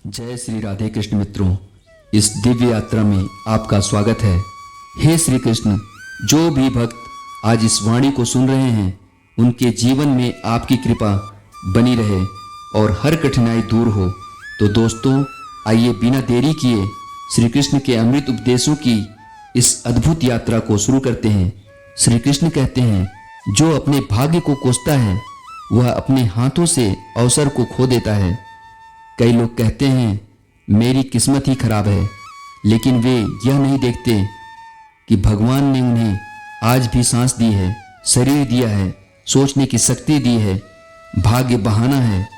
जय श्री राधे कृष्ण मित्रों, इस दिव्य यात्रा में आपका स्वागत है। हे श्री कृष्ण, जो भी भक्त आज इस वाणी को सुन रहे हैं उनके जीवन में आपकी कृपा बनी रहे और हर कठिनाई दूर हो। तो दोस्तों, आइए बिना देरी किए श्री कृष्ण के अमृत उपदेशों की इस अद्भुत यात्रा को शुरू करते हैं। श्री कृष्ण कहते हैं, जो अपने भाग्य को कोसता है वह अपने हाथों से अवसर को खो देता है। कई लोग कहते हैं मेरी किस्मत ही खराब है, लेकिन वे यह नहीं देखते कि भगवान ने उन्हें आज भी सांस दी है, शरीर दिया है, सोचने की शक्ति दी है। भाग्य बहाना है,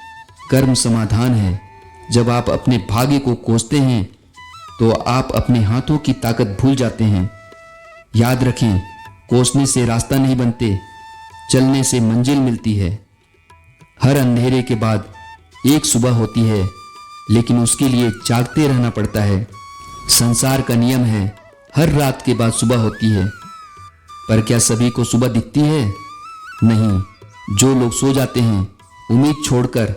कर्म समाधान है। जब आप अपने भाग्य को कोसते हैं तो आप अपने हाथों की ताकत भूल जाते हैं। याद रखें, कोसने से रास्ता नहीं बनते, चलने से मंजिल मिलती है। हर अंधेरे के बाद एक सुबह होती है, लेकिन उसके लिए जागते रहना पड़ता है। संसार का नियम है, हर रात के बाद सुबह होती है। पर क्या सभी को सुबह दिखती है? नहीं। जो लोग सो जाते हैं उम्मीद छोड़कर,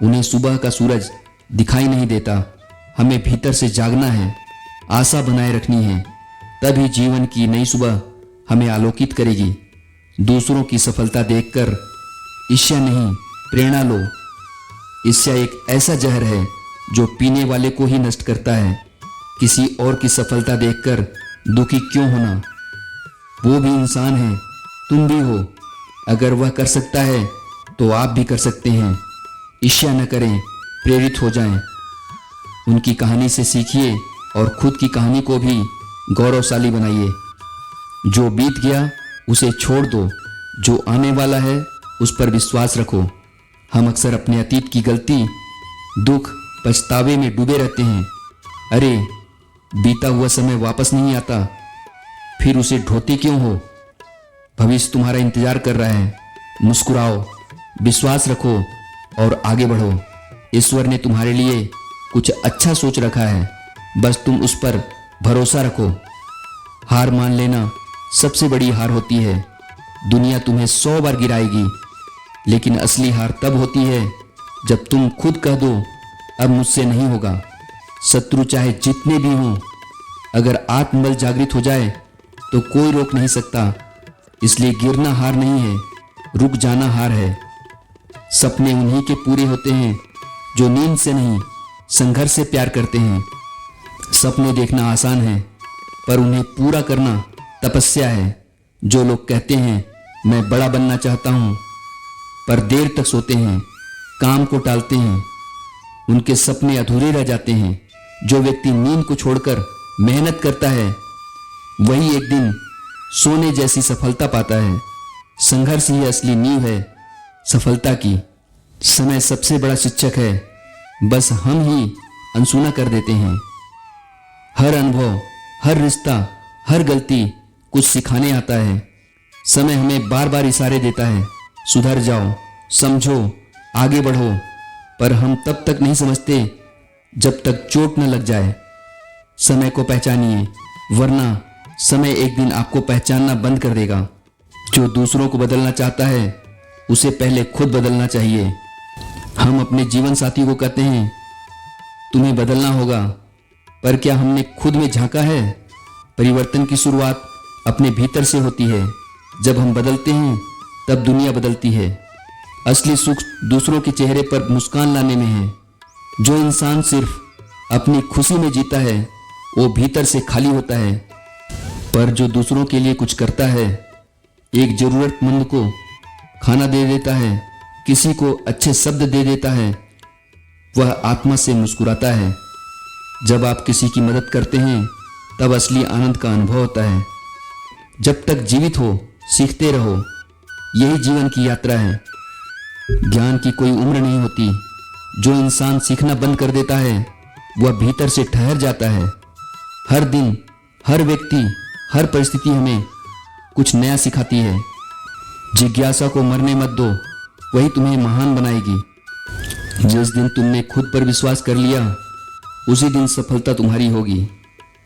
उन्हें सुबह का सूरज दिखाई नहीं देता। हमें भीतर से जागना है, आशा बनाए रखनी है, तभी जीवन की नई सुबह हमें आलोकित करेगी। दूसरों की सफलता देखकर ईर्ष्या नहीं, प्रेरणा लो। ईर्ष्या एक ऐसा जहर है जो पीने वाले को ही नष्ट करता है। किसी और की सफलता देखकर दुखी क्यों होना? वो भी इंसान है, तुम भी हो। अगर वह कर सकता है तो आप भी कर सकते हैं। ईर्ष्या न करें, प्रेरित हो जाएं। उनकी कहानी से सीखिए और खुद की कहानी को भी गौरवशाली बनाइए। जो बीत गया उसे छोड़ दो, जो आने वाला है उस पर विश्वास रखो। हम अक्सर अपने अतीत की गलती, दुख, पछतावे में डूबे रहते हैं। अरे, बीता हुआ समय वापस नहीं आता, फिर उसे ढोते क्यों हो? भविष्य तुम्हारा इंतजार कर रहा है। मुस्कुराओ, विश्वास रखो और आगे बढ़ो। ईश्वर ने तुम्हारे लिए कुछ अच्छा सोच रखा है, बस तुम उस पर भरोसा रखो। हार मान लेना सबसे बड़ी हार होती है। दुनिया तुम्हें 100 बार गिराएगी, लेकिन असली हार तब होती है जब तुम खुद कह दो, अब मुझसे नहीं होगा। शत्रु चाहे जितने भी हों, अगर आत्मबल जागृत हो जाए तो कोई रोक नहीं सकता। इसलिए गिरना हार नहीं है, रुक जाना हार है। सपने उन्हीं के पूरे होते हैं जो नींद से नहीं, संघर्ष से प्यार करते हैं। सपने देखना आसान है, पर उन्हें पूरा करना तपस्या है। जो लोग कहते हैं मैं बड़ा बनना चाहता हूं, पर देर तक सोते हैं, काम को टालते हैं, उनके सपने अधूरे रह जाते हैं। जो व्यक्ति नींद को छोड़कर मेहनत करता है वही एक दिन सोने जैसी सफलता पाता है। संघर्ष ही असली नींव है सफलता की। समय सबसे बड़ा शिक्षक है, बस हम ही अनसुना कर देते हैं। हर अनुभव, हर रिश्ता, हर गलती कुछ सिखाने आता है। समय हमें बार बार इशारे देता है, सुधर जाओ, समझो, आगे बढ़ो, पर हम तब तक नहीं समझते जब तक चोट न लग जाए। समय को पहचानिए, वरना समय एक दिन आपको पहचानना बंद कर देगा। जो दूसरों को बदलना चाहता है उसे पहले खुद बदलना चाहिए। हम अपने जीवन साथी को कहते हैं तुम्हें बदलना होगा, पर क्या हमने खुद में झांका है? परिवर्तन की शुरुआत अपने भीतर से होती है। जब हम बदलते हैं तब दुनिया बदलती है। असली सुख दूसरों के चेहरे पर मुस्कान लाने में है। जो इंसान सिर्फ अपनी खुशी में जीता है वो भीतर से खाली होता है, पर जो दूसरों के लिए कुछ करता है, एक जरूरतमंद को खाना दे देता है, किसी को अच्छे शब्द दे देता है, वह आत्मा से मुस्कुराता है। जब आप किसी की मदद करते हैं तब असली आनंद का अनुभव होता है। जब तक जीवित हो सीखते रहो, यही जीवन की यात्रा है। ज्ञान की कोई उम्र नहीं होती। जो इंसान सीखना बंद कर देता है वह भीतर से ठहर जाता है। हर दिन, हर व्यक्ति, हर परिस्थिति हमें कुछ नया सिखाती है। जिज्ञासा को मरने मत दो, वही तुम्हें महान बनाएगी। जिस दिन तुमने खुद पर विश्वास कर लिया उसी दिन सफलता तुम्हारी होगी।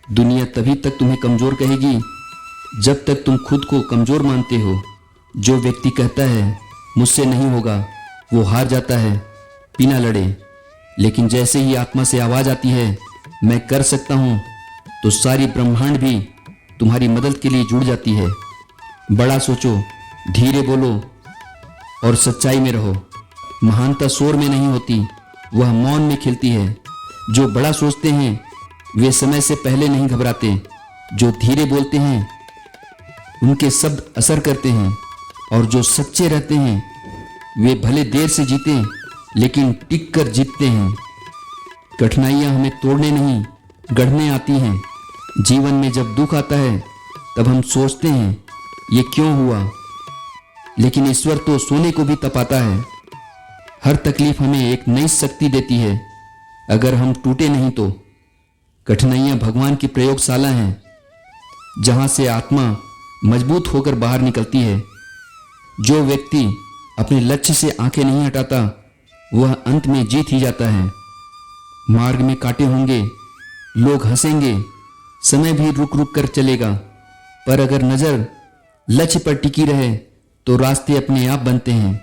दुनिया तभी तक तुम्हें कमजोर कहेगी जब तक तुम खुद को कमजोर मानते हो। जो व्यक्ति कहता है मुझसे नहीं होगा वो हार जाता है। बिना लड़े लेकिन जैसे ही आत्मा से आवाज आती है मैं कर सकता हूं, तो सारी ब्रह्मांड भी तुम्हारी मदद के लिए जुड़ जाती है। बड़ा सोचो, धीरे बोलो और सच्चाई में रहो। महानता शोर में नहीं होती, वह मौन में खिलती है। जो बड़ा सोचते हैं वे समय से पहले नहीं घबराते। जो धीरे बोलते हैं उनके शब्द असर करते हैं, और जो सच्चे रहते हैं वे भले देर से जीते लेकिन टिक कर जीतते हैं। कठिनाइयां हमें तोड़ने नहीं गढ़ने आती हैं। जीवन में जब दुख आता है तब हम सोचते हैं ये क्यों हुआ, लेकिन ईश्वर तो सोने को भी तपाता है। हर तकलीफ हमें एक नई शक्ति देती है, अगर हम टूटे नहीं तो। कठिनाइयां भगवान की प्रयोगशाला हैं, जहां से आत्मा मजबूत होकर बाहर निकलती है। जो व्यक्ति अपने लक्ष्य से आंखें नहीं हटाता वह अंत में जीत ही जाता है। मार्ग में कांटे होंगे, लोग हंसेंगे, समय भी रुक रुक कर चलेगा, पर अगर नजर लक्ष्य पर टिकी रहे तो रास्ते अपने आप बनते हैं।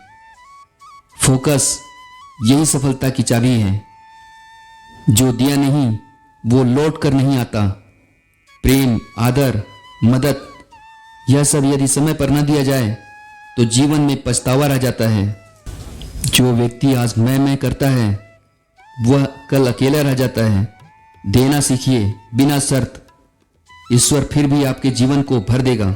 फोकस यही सफलता की चाबी है। जो दिया नहीं वो लौट कर नहीं आता। प्रेम, आदर, मदद, यह सब यदि समय पर न दिया जाए तो जीवन में पछतावा रह जाता है। जो व्यक्ति आज मैं करता है वह कल अकेला रह जाता है। देना सीखिए बिना शर्त, ईश्वर फिर भी आपके जीवन को भर देगा।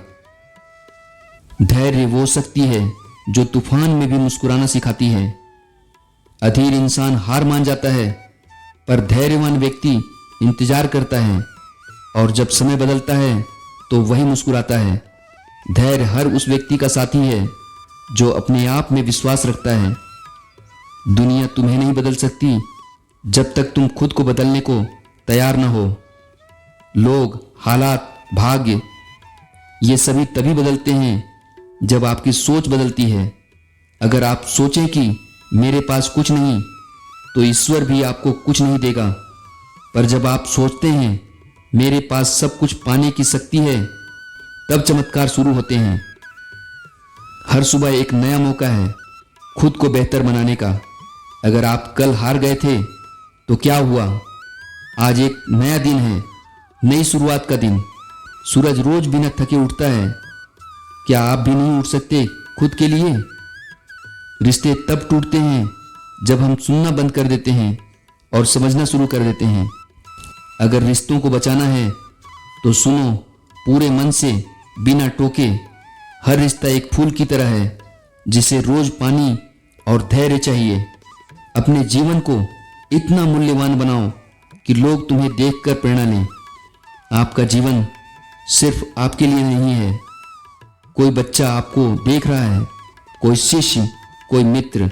धैर्य वो शक्ति है जो तूफान में भी मुस्कुराना सिखाती है। अधीर इंसान हार मान जाता है, पर धैर्यवान व्यक्ति इंतजार करता है, और जब समय बदलता है तो वही मुस्कुराता है। धैर्य हर उस व्यक्ति का साथी है जो अपने आप में विश्वास रखता है। दुनिया तुम्हें नहीं बदल सकती जब तक तुम खुद को बदलने को तैयार न हो। लोग, हालात, भाग्य, ये सभी तभी बदलते हैं जब आपकी सोच बदलती है। अगर आप सोचें कि मेरे पास कुछ नहीं, तो ईश्वर भी आपको कुछ नहीं देगा। पर जब आप सोचते हैं मेरे पास सब कुछ पाने की शक्ति है, तब चमत्कार शुरू होते हैं। हर सुबह एक नया मौका है खुद को बेहतर बनाने का। अगर आप कल हार गए थे तो क्या हुआ, आज एक नया दिन है, नई शुरुआत का दिन। सूरज रोज बिना थके उठता है, क्या आप भी नहीं उठ सकते खुद के लिए? रिश्ते तब टूटते हैं जब हम सुनना बंद कर देते हैं और समझना शुरू कर देते हैं। अगर रिश्तों को बचाना है तो सुनो पूरे मन से, बिना टोके। हर रिश्ता एक फूल की तरह है जिसे रोज पानी और धैर्य चाहिए। अपने जीवन को इतना मूल्यवान बनाओ कि लोग तुम्हें देखकर प्रेरणा लें। आपका जीवन सिर्फ आपके लिए नहीं है। कोई बच्चा आपको देख रहा है, कोई शिष्य, कोई मित्र।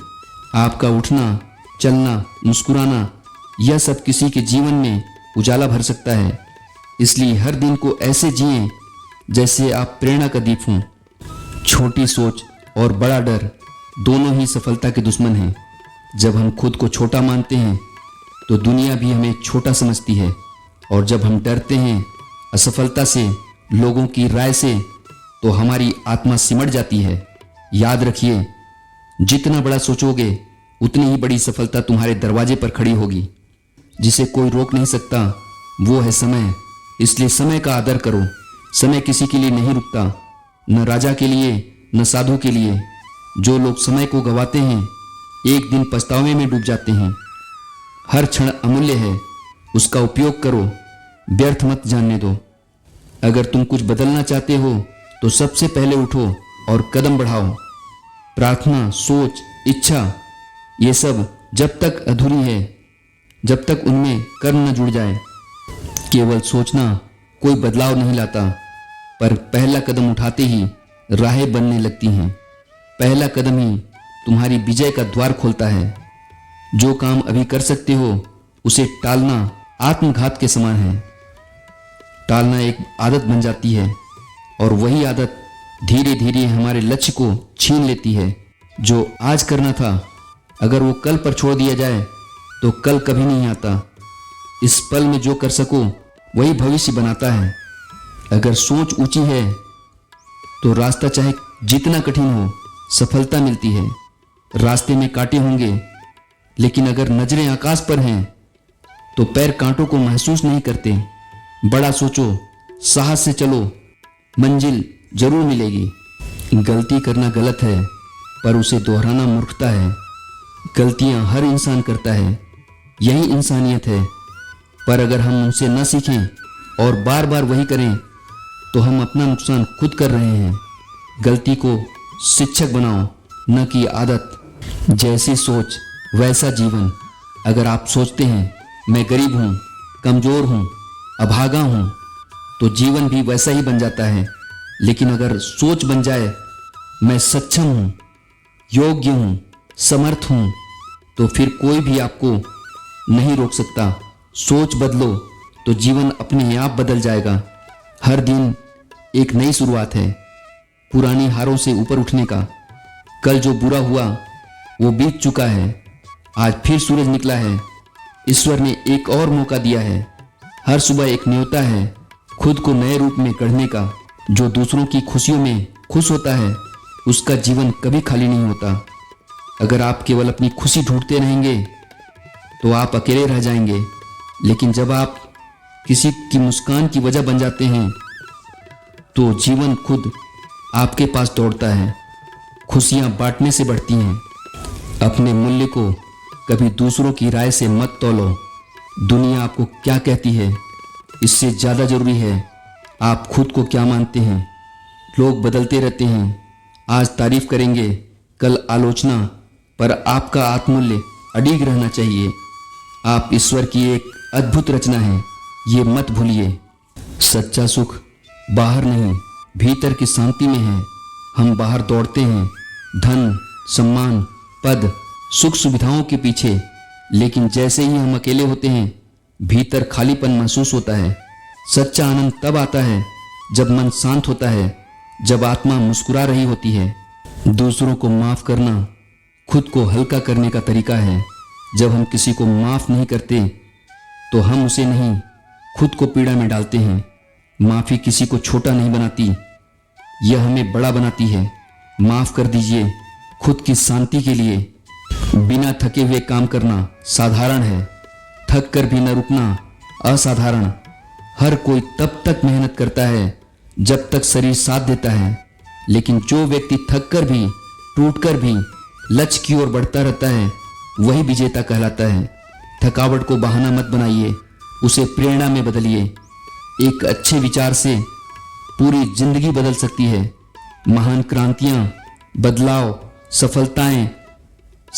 आपका उठना, चलना, मुस्कुराना, यह सब किसी के जीवन में उजाला भर सकता है। इसलिए हर दिन को ऐसे जिएं जैसे आप प्रेरणा का दीप हों। छोटी सोच और बड़ा डर दोनों ही सफलता के दुश्मन हैं। जब हम खुद को छोटा मानते हैं तो दुनिया भी हमें छोटा समझती है, और जब हम डरते हैं असफलता से, लोगों की राय से, तो हमारी आत्मा सिमट जाती है। याद रखिए, जितना बड़ा सोचोगे उतनी ही बड़ी सफलता तुम्हारे दरवाजे पर खड़ी होगी। जिसे कोई रोक नहीं सकता वो है समय। इसलिए समय का आदर करो। समय किसी के लिए नहीं रुकता, न राजा के लिए न साधु के लिए। जो लोग समय को गंवाते हैं एक दिन पछतावे में डूब जाते हैं। हर क्षण अमूल्य है, उसका उपयोग करो, व्यर्थ मत जाने दो। अगर तुम कुछ बदलना चाहते हो तो सबसे पहले उठो और कदम बढ़ाओ। प्रार्थना, सोच, इच्छा, ये सब जब तक अधूरी है, जब तक उनमें कर्म न जुड़ जाए। केवल सोचना कोई बदलाव नहीं लाता, पर पहला कदम उठाते ही राहें बनने लगती हैं। पहला कदम ही तुम्हारी विजय का द्वार खोलता है। जो काम अभी कर सकते हो उसे टालना आत्मघात के समान है। टालना एक आदत बन जाती है, और वही आदत धीरे धीरे हमारे लक्ष्य को छीन लेती है। जो आज करना था, अगर वो कल पर छोड़ दिया जाए तो कल कभी नहीं आता। इस पल में जो कर सको वही भविष्य बनाता है। अगर सोच ऊंची है तो रास्ता चाहे जितना कठिन हो, सफलता मिलती है। रास्ते में कांटे होंगे, लेकिन अगर नजरें आकाश पर हैं तो पैर कांटों को महसूस नहीं करते। बड़ा सोचो, साहस से चलो, मंजिल जरूर मिलेगी। गलती करना गलत है, पर उसे दोहराना मूर्खता है। गलतियां हर इंसान करता है, यही इंसानियत है। पर अगर हम उनसे न सीखें और बार बार वही करें तो हम अपना नुकसान खुद कर रहे हैं। गलती को शिक्षक बनाओ, न कि आदत। जैसी सोच वैसा जीवन। अगर आप सोचते हैं मैं गरीब हूँ, कमजोर हूँ, अभागा हूँ, तो जीवन भी वैसा ही बन जाता है। लेकिन अगर सोच बन जाए मैं सक्षम हूँ, योग्य हूँ, समर्थ हूँ, तो फिर कोई भी आपको नहीं रोक सकता। सोच बदलो तो जीवन अपने आप बदल जाएगा। हर दिन एक नई शुरुआत है, पुरानी हारों से ऊपर उठने का। कल जो बुरा हुआ वो बीत चुका है, आज फिर सूरज निकला है। ईश्वर ने एक और मौका दिया है। हर सुबह एक न्योता है खुद को नए रूप में गढ़ने का। जो दूसरों की खुशियों में खुश होता है उसका जीवन कभी खाली नहीं होता। अगर आप केवल अपनी खुशी ढूंढते रहेंगे तो आप अकेले रह जाएंगे। लेकिन जब आप किसी की मुस्कान की वजह बन जाते हैं तो जीवन खुद आपके पास दौड़ता है। खुशियां बांटने से बढ़ती हैं। अपने मूल्य को कभी दूसरों की राय से मत तौलो। दुनिया आपको क्या कहती है, इससे ज़्यादा जरूरी है आप खुद को क्या मानते हैं। लोग बदलते रहते हैं, आज तारीफ करेंगे, कल आलोचना, पर आपका आत्ममूल्य अडिग रहना चाहिए। आप ईश्वर की एक अद्भुत रचना है, ये मत भूलिए। सच्चा सुख बाहर नहीं, भीतर की शांति में है। हम बाहर दौड़ते हैं धन, सम्मान, पद, सुख सुविधाओं के पीछे, लेकिन जैसे ही हम अकेले होते हैं भीतर खालीपन महसूस होता है। सच्चा आनंद तब आता है जब मन शांत होता है, जब आत्मा मुस्कुरा रही होती है। दूसरों को माफ करना खुद को हल्का करने का तरीका है। जब हम किसी को माफ नहीं करते तो हम उसे नहीं, खुद को पीड़ा में डालते हैं। माफी किसी को छोटा नहीं बनाती, यह हमें बड़ा बनाती है। माफ कर दीजिए खुद की शांति के लिए। बिना थके हुए काम करना साधारण है, थक कर भी न रुकना असाधारण। हर कोई तब तक मेहनत करता है जब तक शरीर साथ देता है, लेकिन जो व्यक्ति थक कर भी, टूट कर भी लक्ष्य की ओर बढ़ता रहता है वही विजेता कहलाता है। थकावट को बहाना मत बनाइए, उसे प्रेरणा में बदलिए। एक अच्छे विचार से पूरी जिंदगी बदल सकती है। महान क्रांतियां, बदलाव, सफलताएं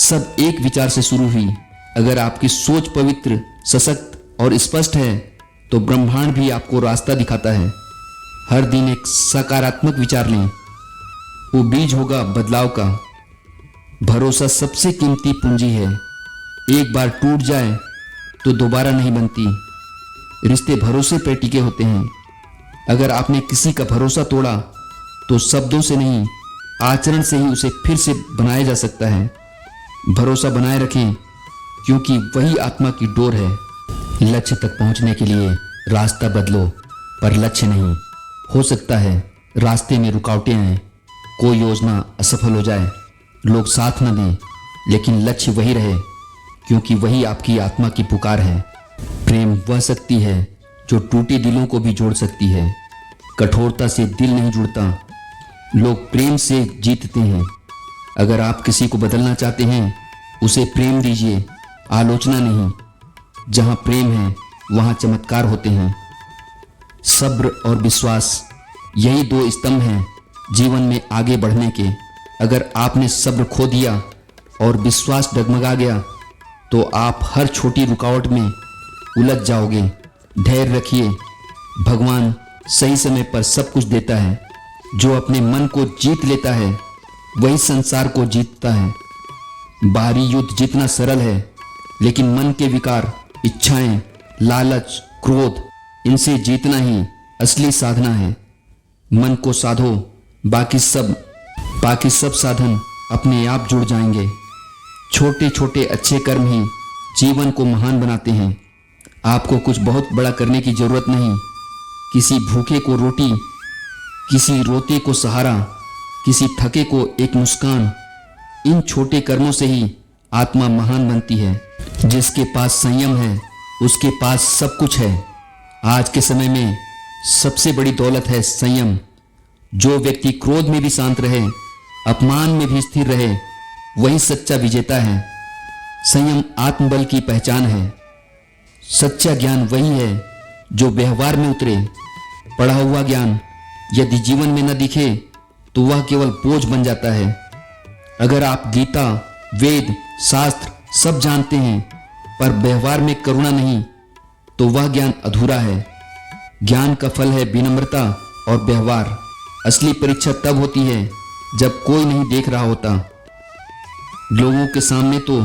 सब एक विचार से शुरू हुई। अगर आपकी सोच पवित्र, सशक्त और स्पष्ट है तो ब्रह्मांड भी आपको रास्ता दिखाता है। हर दिन एक सकारात्मक विचार लें, वो बीज होगा बदलाव का। भरोसा सबसे कीमती पूंजी है, एक बार टूट जाए तो दोबारा नहीं बनती। रिश्ते भरोसे पर टिके होते हैं। अगर आपने किसी का भरोसा तोड़ा तो शब्दों से नहीं, आचरण से ही उसे फिर से बनाया जा सकता है। भरोसा बनाए रखें क्योंकि वही आत्मा की डोर है। लक्ष्य तक पहुंचने के लिए रास्ता बदलो, पर लक्ष्य नहीं। हो सकता है रास्ते में रुकावटें आए, कोई योजना असफल हो जाए, लोग साथ न दें, लेकिन लक्ष्य वही रहे क्योंकि वही आपकी आत्मा की पुकार है। प्रेम वह शक्ति है जो टूटे दिलों को भी जोड़ सकती है। कठोरता से दिल नहीं जुड़ता, लोग प्रेम से जीतते हैं। अगर आप किसी को बदलना चाहते हैं उसे प्रेम दीजिए, आलोचना नहीं। जहां प्रेम है वहां चमत्कार होते हैं। सब्र और विश्वास, यही दो स्तंभ हैं जीवन में आगे बढ़ने के। अगर आपने सब्र खो दिया और विश्वास डगमगा गया तो आप हर छोटी रुकावट में उलझ जाओगे। धैर्य रखिए, भगवान सही समय पर सब कुछ देता है। जो अपने मन को जीत लेता है वही संसार को जीतता है। बाहरी युद्ध जितना सरल है, लेकिन मन के विकार, इच्छाएं, लालच, क्रोध, इनसे जीतना ही असली साधना है। मन को साधो, बाकी सब साधन अपने आप जुड़ जाएंगे। छोटे छोटे अच्छे कर्म ही जीवन को महान बनाते हैं। आपको कुछ बहुत बड़ा करने की जरूरत नहीं। किसी भूखे को रोटी, किसी रोते को सहारा, किसी थके को एक मुस्कान, इन छोटे कर्मों से ही आत्मा महान बनती है। जिसके पास संयम है उसके पास सब कुछ है। आज के समय में सबसे बड़ी दौलत है संयम। जो व्यक्ति क्रोध में भी शांत रहे, अपमान में भी स्थिर रहे, वही सच्चा विजेता है। संयम आत्मबल की पहचान है। सच्चा ज्ञान वही है जो व्यवहार में उतरे। पढ़ा हुआ ज्ञान यदि जीवन में न दिखे तो वह केवल बोझ बन जाता है। अगर आप गीता, वेद, शास्त्र सब जानते हैं पर व्यवहार में करुणा नहीं तो वह ज्ञान अधूरा है। ज्ञान का फल है विनम्रता और व्यवहार। असली परीक्षा तब होती है जब कोई नहीं देख रहा होता। लोगों के सामने तो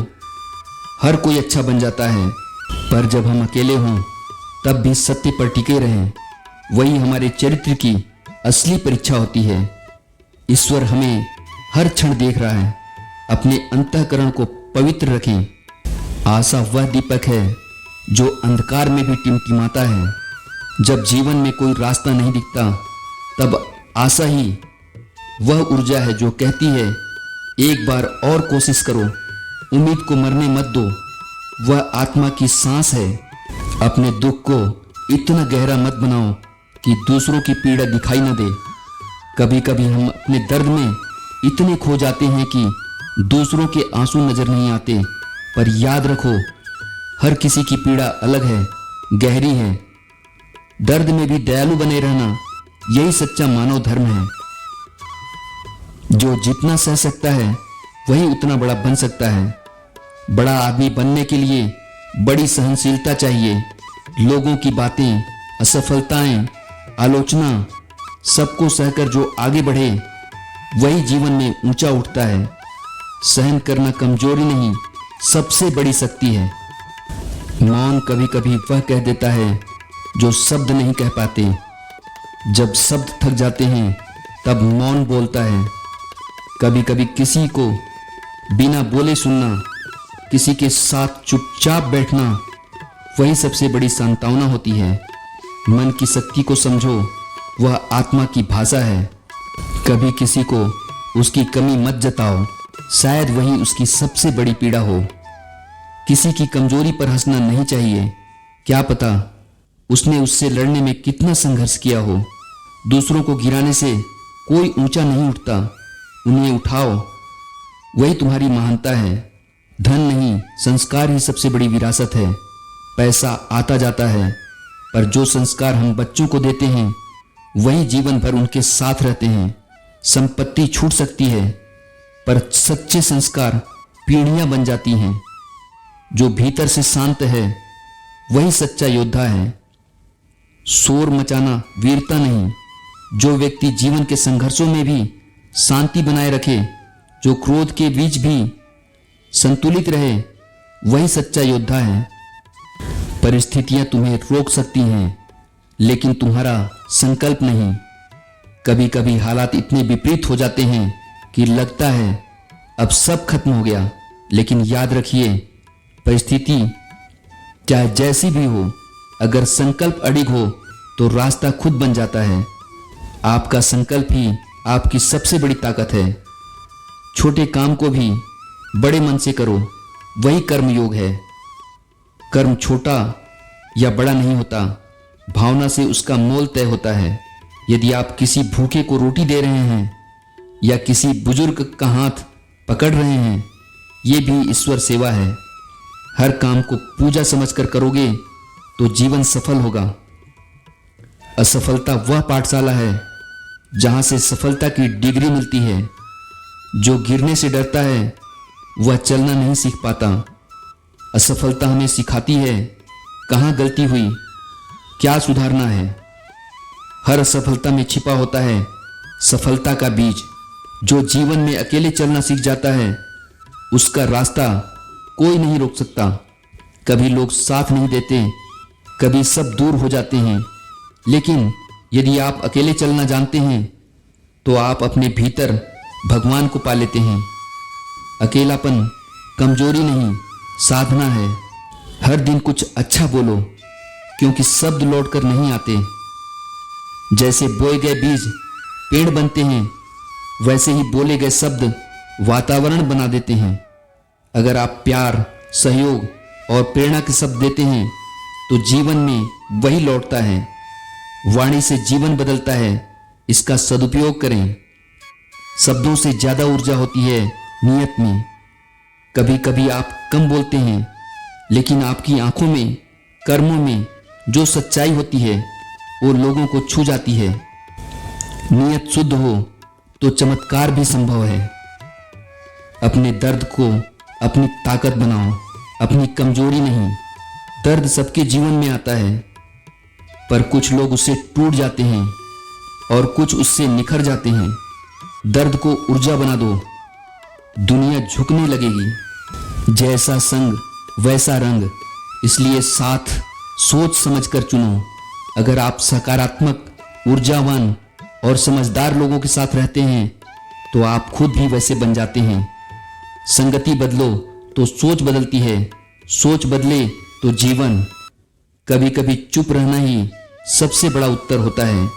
हर कोई अच्छा बन जाता है, पर जब हम अकेले हों तब भी सत्य पर टिके रहें, वही हमारे चरित्र की असली परीक्षा होती है। ईश्वर हमें हर क्षण देख रहा है। अपने अंतःकरण को पवित्र रखें। आशा वह दीपक है जो अंधकार में भी टिमटिमाता है। जब जीवन में कोई रास्ता नहीं दिखता तब आशा ही वह ऊर्जा है जो कहती है एक बार और कोशिश करो, उम्मीद को मरने मत दो। वह आत्मा की सांस है। अपने दुख को इतना गहरा मत बनाओ कि दूसरों की पीड़ा दिखाई न दे। कभी कभी हम अपने दर्द में इतने खो जाते हैं कि दूसरों के आंसू नजर नहीं आते, पर याद रखो हर किसी की पीड़ा अलग है, गहरी है। दर्द में भी दयालु बने रहना यही सच्चा मानव धर्म है। जो जितना सह सकता है वही उतना बड़ा बन सकता है। बड़ा आदमी बनने के लिए बड़ी सहनशीलता चाहिए। लोगों की बातें, असफलताएं, आलोचना सबको सहकर जो आगे बढ़े वही जीवन में ऊंचा उठता है। सहन करना कमजोरी नहीं, सबसे बड़ी शक्ति है। मौन कभी कभी वह कह देता है जो शब्द नहीं कह पाते। जब शब्द थक जाते हैं तब मौन बोलता है। कभी कभी किसी को बिना बोले सुनना, किसी के साथ चुपचाप बैठना, वही सबसे बड़ी सांत्वना होती है। मन की शक्ति को समझो, वह आत्मा की भाषा है। कभी किसी को उसकी कमी मत जताओ, शायद वही उसकी सबसे बड़ी पीड़ा हो। किसी की कमजोरी पर हंसना नहीं चाहिए, क्या पता उसने उससे लड़ने में कितना संघर्ष किया हो। दूसरों को गिराने से कोई ऊंचा नहीं उठता, उन्हें उठाओ, वही तुम्हारी महानता है। धन नहीं, संस्कार ही सबसे बड़ी विरासत है। पैसा आता जाता है, पर जो संस्कार हम बच्चों को देते हैं वही जीवन भर उनके साथ रहते हैं। संपत्ति छूट सकती है, पर सच्चे संस्कार पीढ़ियां बन जाती हैं। जो भीतर से शांत है वही सच्चा योद्धा है। शोर मचाना वीरता नहीं। जो व्यक्ति जीवन के संघर्षों में भी शांति बनाए रखे, जो क्रोध के बीच भी संतुलित रहे, वही सच्चा योद्धा है। परिस्थितियां तुम्हें रोक सकती हैं, लेकिन तुम्हारा संकल्प नहीं। कभी कभी हालात इतने विपरीत हो जाते हैं कि लगता है अब सब खत्म हो गया, लेकिन याद रखिए परिस्थिति चाहे जैसी भी हो, अगर संकल्प अडिग हो तो रास्ता खुद बन जाता है। आपका संकल्प ही आपकी सबसे बड़ी ताकत है। छोटे काम को भी बड़े मन से करो, वही कर्म योग है। कर्म छोटा या बड़ा नहीं होता, भावना से उसका मोल तय होता है। यदि आप किसी भूखे को रोटी दे रहे हैं या किसी बुजुर्ग का हाथ पकड़ रहे हैं, ये भी ईश्वर सेवा है। हर काम को पूजा समझकर करोगे तो जीवन सफल होगा। असफलता वह पाठशाला है जहां से सफलता की डिग्री मिलती है। जो गिरने से डरता है वह चलना नहीं सीख पाता। असफलता हमें सिखाती है कहाँ गलती हुई, क्या सुधारना है। हर असफलता में छिपा होता है सफलता का बीज। जो जीवन में अकेले चलना सीख जाता है उसका रास्ता कोई नहीं रोक सकता। कभी लोग साथ नहीं देते, कभी सब दूर हो जाते हैं, लेकिन यदि आप अकेले चलना जानते हैं तो आप अपने भीतर भगवान को पा लेते हैं। अकेलापन कमजोरी नहीं, साधना है। हर दिन कुछ अच्छा बोलो, क्योंकि शब्द लौटकर नहीं आते। जैसे बोए गए बीज पेड़ बनते हैं, वैसे ही बोले गए शब्द वातावरण बना देते हैं। अगर आप प्यार, सहयोग और प्रेरणा के शब्द देते हैं तो जीवन में वही लौटता है। वाणी से जीवन बदलता है, इसका सदुपयोग करें। शब्दों से ज्यादा ऊर्जा होती है नियत में। कभी कभी आप कम बोलते हैं, लेकिन आपकी आंखों में, कर्मों में जो सच्चाई होती है वो लोगों को छू जाती है। नियत शुद्ध हो तो चमत्कार भी संभव है। अपने दर्द को अपनी ताकत बनाओ, अपनी कमजोरी नहीं। दर्द सबके जीवन में आता है, पर कुछ लोग उससे टूट जाते हैं और कुछ उससे निखर जाते हैं। दर्द को ऊर्जा बना दो, दुनिया झुकने लगेगी। जैसा संग वैसा रंग, इसलिए साथ सोच समझकर चुनो। अगर आप सकारात्मक, ऊर्जावान और समझदार लोगों के साथ रहते हैं तो आप खुद भी वैसे बन जाते हैं। संगति बदलो तो सोच बदलती है, सोच बदले तो जीवन। कभी कभी चुप रहना ही सबसे बड़ा उत्तर होता है।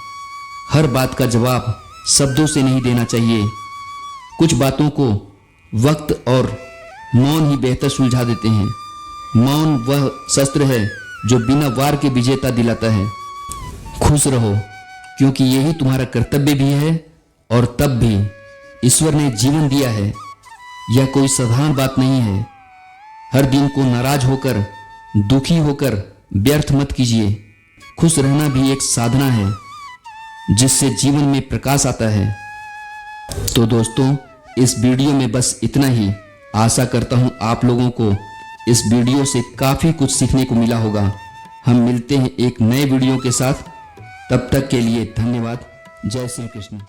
हर बात का जवाब शब्दों से नहीं देना चाहिए। कुछ बातों को वक्त और मौन ही बेहतर सुलझा देते हैं। मौन वह शस्त्र है जो बिना वार के विजेता दिलाता है। खुश रहो, क्योंकि यही तुम्हारा कर्तव्य भी है और तब भी ईश्वर ने जीवन दिया है। यह कोई साधारण बात नहीं है। हर दिन को नाराज होकर, दुखी होकर व्यर्थ मत कीजिए। खुश रहना भी एक साधना है जिससे जीवन में प्रकाश आता है। तो दोस्तों, इस वीडियो में बस इतना ही। आशा करता हूँ आप लोगों को इस वीडियो से काफ़ी कुछ सीखने को मिला होगा। हम मिलते हैं एक नए वीडियो के साथ। तब तक के लिए धन्यवाद। जय श्री कृष्ण।